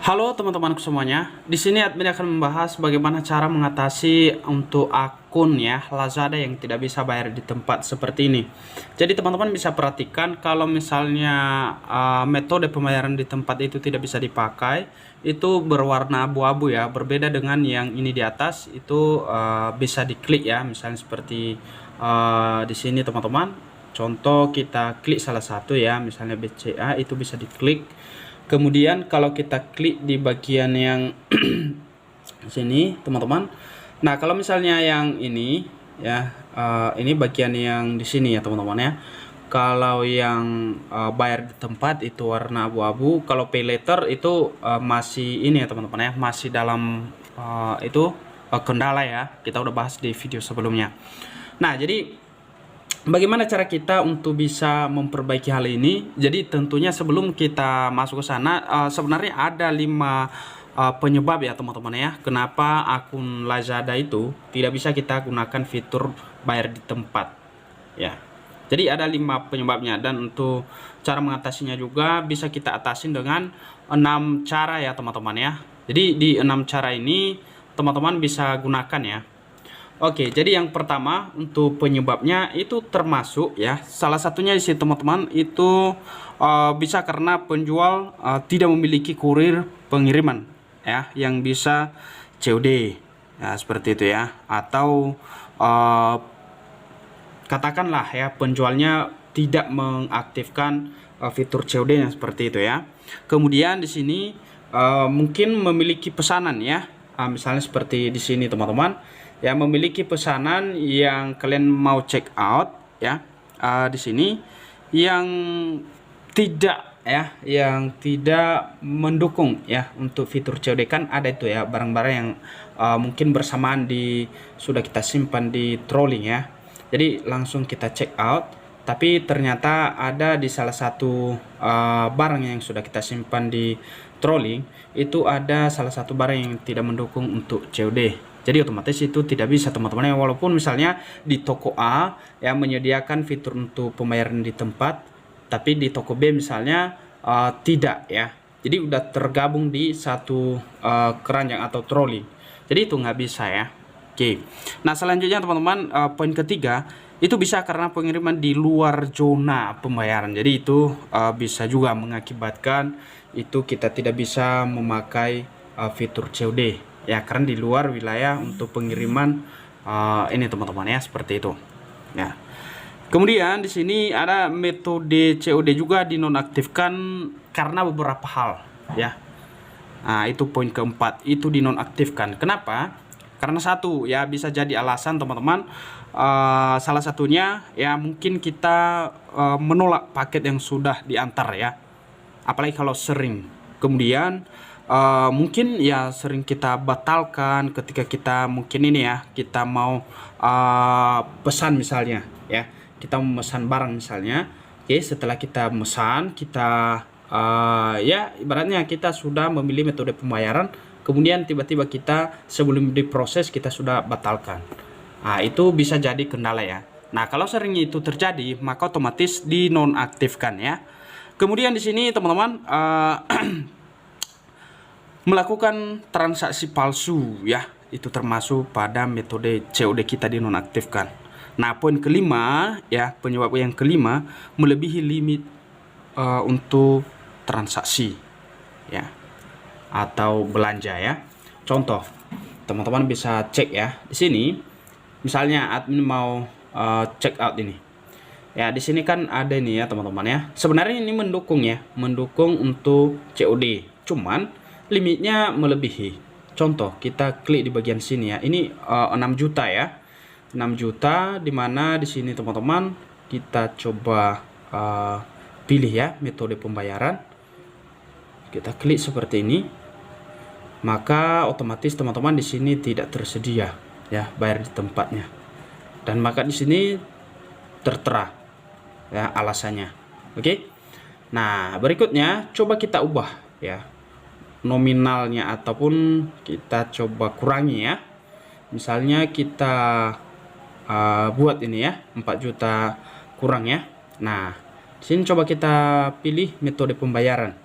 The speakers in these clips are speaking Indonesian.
Halo teman-teman semuanya. Di sini admin akan membahas bagaimana cara mengatasi untuk akun ya Lazada yang tidak bisa bayar di tempat seperti ini. Jadi teman-teman bisa perhatikan kalau misalnya metode pembayaran di tempat itu tidak bisa dipakai, itu berwarna abu-abu ya, berbeda dengan yang ini di atas itu bisa diklik ya, misalnya seperti di sini teman-teman. Contoh kita klik salah satu ya, misalnya BCA itu bisa diklik. Kemudian kalau kita klik di bagian yang sini teman-teman, nah kalau misalnya yang ini ya, ini bagian yang di sini ya teman-teman ya. Kalau yang bayar di tempat itu warna abu-abu, kalau pay later itu masih ini ya teman-teman ya, masih dalam itu kendala ya, kita udah bahas di video sebelumnya. Nah jadi bagaimana cara kita untuk bisa memperbaiki hal ini? Jadi tentunya sebelum kita masuk ke sana, sebenarnya ada 5 penyebab ya teman-teman ya. Kenapa akun Lazada itu tidak bisa kita gunakan fitur bayar di tempat ya. Jadi ada 5 penyebabnya, dan untuk cara mengatasinya juga bisa kita atasin dengan 6 cara ya teman-teman ya. Jadi di 6 cara ini teman-teman bisa gunakan ya. Oke, jadi yang pertama untuk penyebabnya itu termasuk ya, salah satunya di sini teman-teman itu bisa karena penjual tidak memiliki kurir pengiriman ya yang bisa COD ya, seperti itu ya, atau katakanlah ya penjualnya tidak mengaktifkan fitur COD-nya seperti itu ya. Kemudian di sini mungkin memiliki pesanan ya, misalnya seperti di sini teman-teman ya, memiliki pesanan yang kalian mau check out ya, di sini yang tidak ya, yang tidak mendukung ya untuk fitur COD. Kan ada itu ya barang-barang yang mungkin bersamaan sudah kita simpan di trolling ya, jadi langsung kita check out, tapi ternyata ada di salah satu barang yang sudah kita simpan di trolling itu ada salah satu barang yang tidak mendukung untuk COD. Jadi otomatis itu tidak bisa teman-teman ya, walaupun misalnya di toko A yang menyediakan fitur untuk pembayaran di tempat, tapi di toko B misalnya tidak ya. Jadi udah tergabung di satu keranjang atau troli. Jadi itu nggak bisa ya. Oke. Nah selanjutnya teman-teman, poin ketiga itu bisa karena pengiriman di luar zona pembayaran. Jadi itu bisa juga mengakibatkan itu kita tidak bisa memakai fitur COD ya, karena di luar wilayah untuk pengiriman ini teman-teman ya, seperti itu ya. Kemudian di sini ada metode COD juga dinonaktifkan karena beberapa hal ya. Nah itu poin keempat, itu dinonaktifkan. Kenapa? Karena satu ya, bisa jadi alasan teman-teman, salah satunya ya mungkin kita menolak paket yang sudah diantar ya, apalagi kalau sering. Kemudian mungkin ya sering kita batalkan ketika kita mungkin ini ya, kita mau pesan misalnya ya, kita memesan barang misalnya. Oke, setelah kita memesan, kita ya ibaratnya kita sudah memilih metode pembayaran, kemudian tiba-tiba kita sebelum diproses kita sudah batalkan. Nah itu bisa jadi kendala ya. Nah kalau sering itu terjadi maka otomatis dinonaktifkan ya. Kemudian di sini teman-teman melakukan transaksi palsu ya, itu termasuk pada metode COD kita dinonaktifkan. Nah poin kelima ya, penyebab yang kelima melebihi limit untuk transaksi ya atau belanja ya. Contoh teman-teman bisa cek ya, di sini misalnya admin mau check out ini ya, di sini kan ada ini ya teman-teman ya, sebenarnya ini mendukung ya, mendukung untuk COD, cuman limitnya melebihi. Contoh kita klik di bagian sini ya, ini 6 juta ya, 6 juta, dimana di sini teman-teman kita coba pilih ya metode pembayaran, kita klik seperti ini, maka otomatis teman-teman di sini tidak tersedia ya bayar di tempatnya, dan maka di sini tertera ya alasannya. Oke. Nah berikutnya coba kita ubah ya nominalnya, ataupun kita coba kurangi ya, misalnya kita buat ini ya 4 juta kurang ya. Nah di sini coba kita pilih metode pembayaran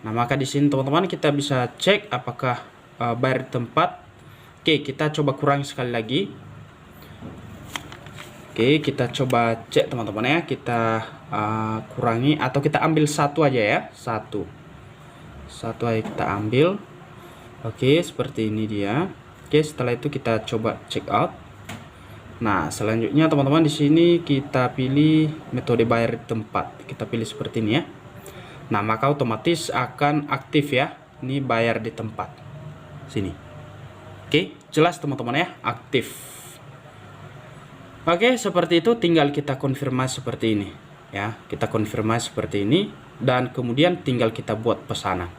Nah, maka di sini teman-teman kita bisa cek apakah bayar di tempat. Oke, kita coba kurangi sekali lagi. Oke, kita coba cek teman-teman ya. Kita kurangi atau kita ambil satu aja ya. Satu aja kita ambil. Oke, seperti ini dia. Oke, setelah itu kita coba check out. Nah, selanjutnya teman-teman di sini kita pilih metode bayar di tempat. Kita pilih seperti ini ya. Nah, maka otomatis akan aktif ya. Ini bayar di tempat. Sini. Oke, jelas teman-teman ya, aktif. Oke, seperti itu, tinggal kita konfirmasi seperti ini ya. Kita konfirmasi seperti ini dan kemudian tinggal kita buat pesanan.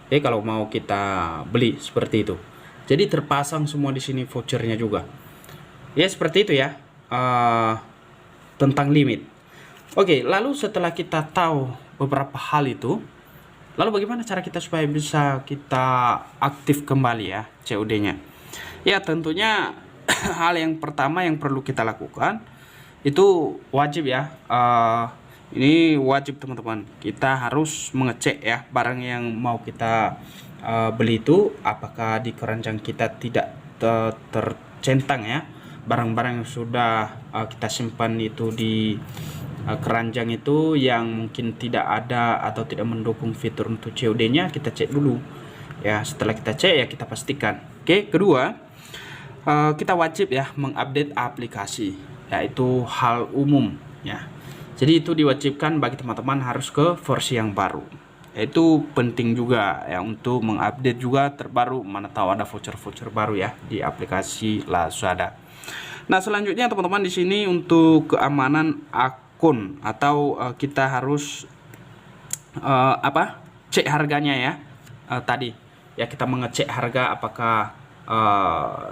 Oke, kalau mau kita beli seperti itu. Jadi terpasang semua di sini vouchernya juga. Ya, seperti itu ya. Tentang limit. Oke, lalu setelah kita tahu beberapa hal itu, lalu bagaimana cara kita supaya bisa kita aktif kembali ya COD-nya? Ya, tentunya hal yang pertama yang perlu kita lakukan itu wajib ya. Ini wajib teman-teman. Kita harus mengecek ya barang yang mau kita beli itu apakah di keranjang kita tidak tercentang ya. Barang-barang yang sudah kita simpan itu di keranjang itu yang mungkin tidak ada atau tidak mendukung fitur untuk COD-nya, kita cek dulu ya. Setelah kita cek ya kita pastikan. Oke, kedua, kita wajib ya mengupdate aplikasi, yaitu hal umum ya. Jadi itu diwajibkan bagi teman-teman harus ke versi yang baru. Itu penting juga ya untuk mengupdate juga terbaru, mana tahu ada voucher-voucher baru ya di aplikasi Lazada. Nah, selanjutnya teman-teman di sini untuk keamanan akun atau kita harus cek harganya ya. Tadi ya kita mengecek harga apakah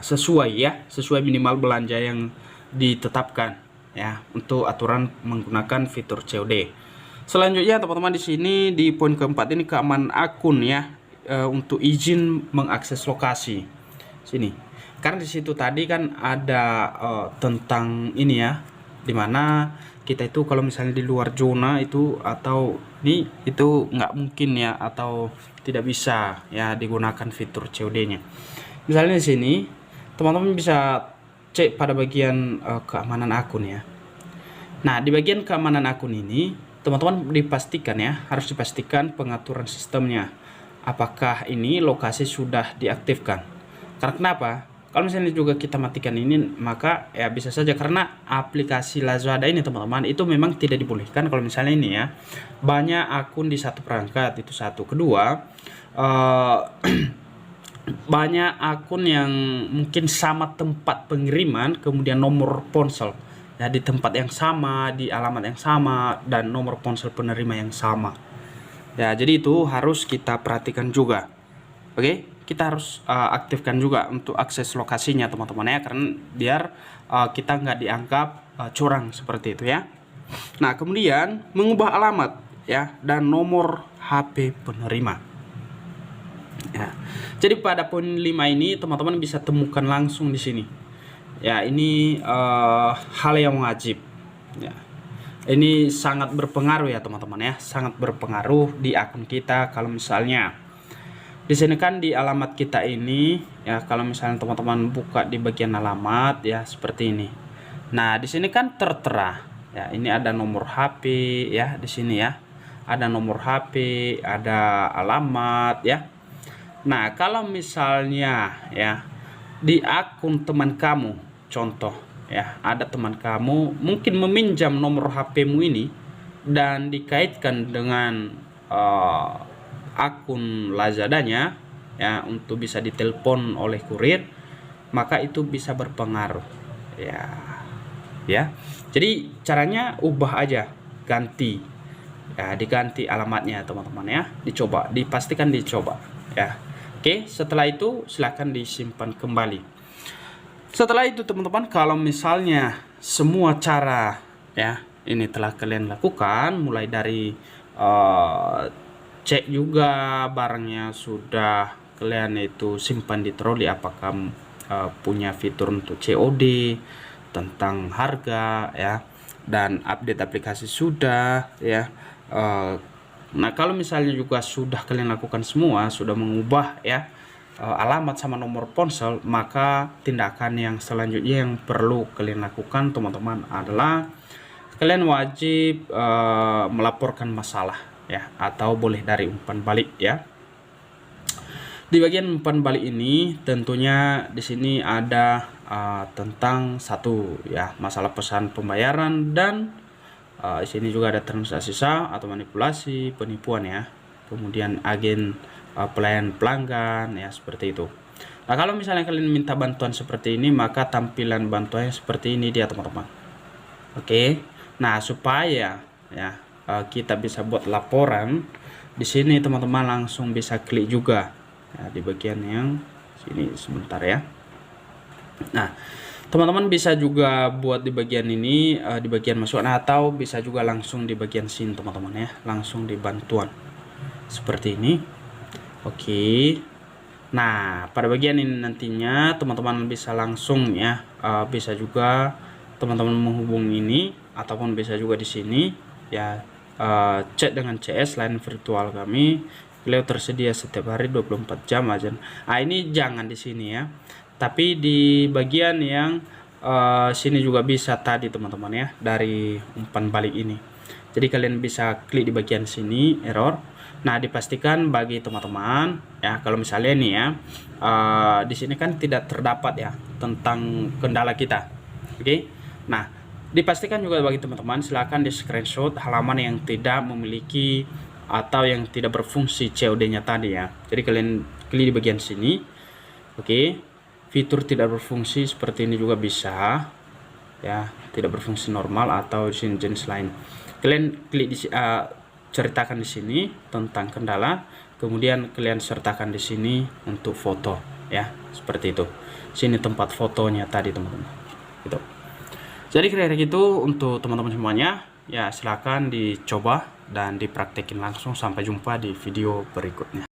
sesuai minimal belanja yang ditetapkan ya untuk aturan menggunakan fitur COD. Selanjutnya teman-teman di sini di poin keempat ini keamanan akun ya, untuk izin mengakses lokasi sini. Karena di situ tadi kan ada tentang ini ya, dimana kita itu kalau misalnya di luar zona itu atau itu nggak mungkin ya atau tidak bisa ya digunakan fitur COD-nya. Misalnya di sini teman-teman bisa cek pada bagian keamanan akun ya. Nah, di bagian keamanan akun ini teman-teman dipastikan ya, harus dipastikan pengaturan sistemnya. Apakah ini lokasi sudah diaktifkan? Karena kenapa? Kalau misalnya juga kita matikan ini, maka ya bisa saja karena aplikasi Lazada ini teman-teman itu memang tidak dibolehkan kalau misalnya ini ya banyak akun di satu perangkat, itu satu. Kedua, banyak akun yang mungkin sama tempat pengiriman kemudian nomor ponsel ya di tempat yang sama, di alamat yang sama, dan nomor ponsel penerima yang sama ya. Jadi itu harus kita perhatikan juga. Oke, kita harus aktifkan juga untuk akses lokasinya teman-teman ya, karena biar kita nggak dianggap curang seperti itu ya. Nah, kemudian mengubah alamat ya dan nomor HP penerima ya. Jadi pada poin 5 ini teman-teman bisa temukan langsung di sini. Ya, ini hal yang wajib. Ya. Ini sangat berpengaruh ya teman-teman ya, sangat berpengaruh di akun kita. Kalau misalnya di sini kan di alamat kita ini ya, kalau misalnya teman-teman buka di bagian alamat ya seperti ini. Nah, di sini kan tertera ya, ini ada nomor HP ya di sini ya. Ada nomor HP, ada alamat ya. Nah, kalau misalnya ya di akun teman kamu, contoh ya, ada teman kamu mungkin meminjam nomor HP-mu ini dan dikaitkan dengan akun Lazadanya ya untuk bisa ditelepon oleh kurir, maka itu bisa berpengaruh ya. Ya. Jadi caranya ubah aja, ganti. Ya, diganti alamatnya teman-teman ya. Dicoba, dipastikan dicoba ya. Oke, setelah itu silahkan disimpan kembali. Setelah itu teman-teman, kalau misalnya semua cara ya ini telah kalian lakukan, mulai dari cek juga barangnya sudah kalian itu simpan di troli, apakah punya fitur untuk COD, tentang harga ya, dan update aplikasi sudah ya, Nah, kalau misalnya juga sudah kalian lakukan semua, sudah mengubah ya alamat sama nomor ponsel, maka tindakan yang selanjutnya yang perlu kalian lakukan teman-teman adalah kalian wajib melaporkan masalah ya, atau boleh dari umpan balik ya. Di bagian umpan balik ini tentunya di sini ada tentang satu ya, masalah pesan pembayaran, dan di sini juga ada transaksi sah atau manipulasi, penipuan ya. Kemudian agen pelayan pelanggan ya, seperti itu. Nah, kalau misalnya kalian minta bantuan seperti ini, maka tampilan bantuannya seperti ini dia teman-teman. Oke. Nah, supaya ya kita bisa buat laporan di sini teman-teman, langsung bisa klik juga ya, di bagian yang sini sebentar ya. Nah, teman-teman bisa juga buat di bagian ini, di bagian masukan, atau bisa juga langsung di bagian sini teman-teman ya, langsung di bantuan seperti ini. Oke. Nah, pada bagian ini nantinya teman-teman bisa langsung ya, bisa juga teman-teman menghubungi ini, ataupun bisa juga di sini ya, chat dengan CS line virtual kami. Beliau tersedia setiap hari 24 jam aja. Nah, ini jangan di sini ya, tapi di bagian yang sini juga bisa tadi teman-teman ya, dari umpan balik ini. Jadi kalian bisa klik di bagian sini error. Nah, dipastikan bagi teman-teman ya, kalau misalnya nih ya di sini kan tidak terdapat ya tentang kendala kita. Oke. Nah, dipastikan juga bagi teman-teman, silakan di screenshot halaman yang tidak memiliki atau yang tidak berfungsi COD-nya tadi ya. Jadi kalian klik di bagian sini. Oke. Fitur tidak berfungsi seperti ini juga bisa ya, tidak berfungsi normal atau di sini jenis lain. Kalian klik di ceritakan di sini tentang kendala, kemudian kalian sertakan di sini untuk foto ya, seperti itu. Sini tempat fotonya tadi teman-teman. Gitu. Jadi kira-kira gitu untuk teman-teman semuanya ya, silakan dicoba dan dipraktekin langsung. Sampai jumpa di video berikutnya.